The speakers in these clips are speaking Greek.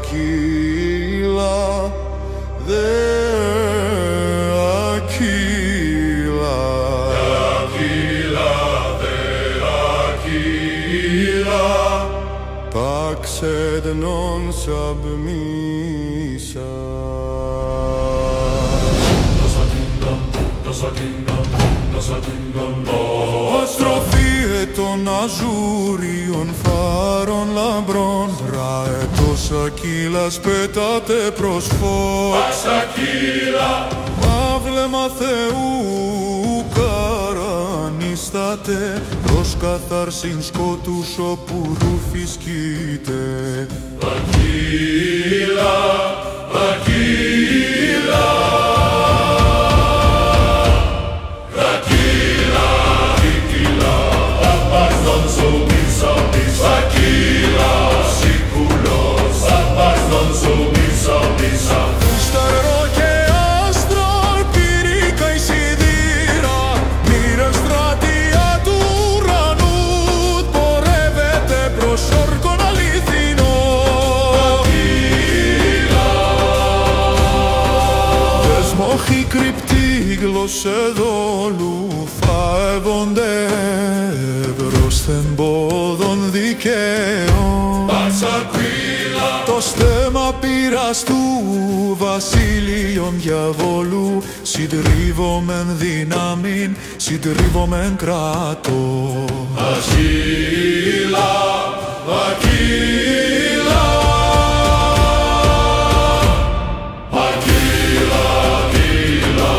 Aquila, de Aquila, de Aquila, pax et non submissa. Αστροφή των αζούριων φάρων λαμπρών, ραετός Ακύλας πέταται προς φως. Παξ Ακύλα, μαύλεμα Θεού καρανίσταται, προς καθαρσήν σκότους όπου ρούφης κοίται. Ακύλα, Ακύλα, όχι κρυπτή γλώσσε δόλου φαεύονται μπροσθεν πόδων δικαίων. Παξ Ακύλα, το στέμα πύρας του βασίλειον διαβόλου, συντρίβομεν δυνάμιν, συντρίβομεν κράτο. Ακύλα, Ακύλα, Aquila, Aquila,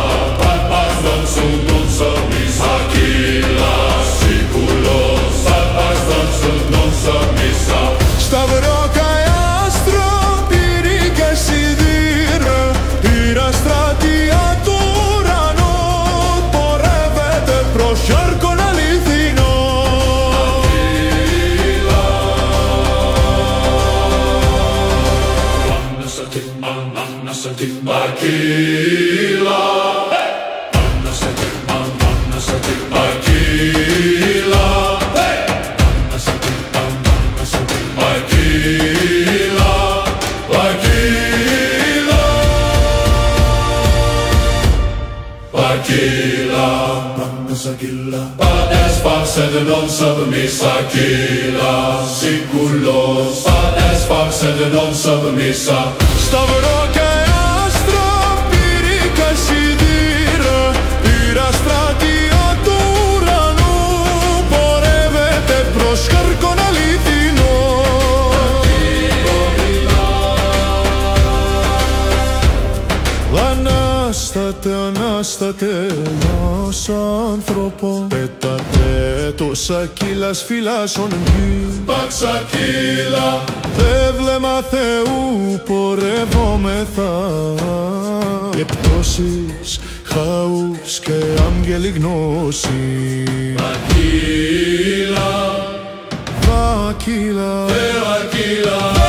pax et non submissa. Aquila, siculos, pax et non submissa. Σταυρό και άστρο πυρήκα σιδήρα, πύρα στρατεία του ουρανού, πορεύεται προς χάρκον αληθινό. Ανάστατε, Ανάστατε, ενός ανθρώπων, πέτατε τους Ακύλας φυλάσσον γη. Παξ Ακύλα, έβλεμα Θεού πορεύομεθα, και πτώσεις, χαούς και άγγελοι γνώση. Ακύλα, Ακύλα, Ακύλα.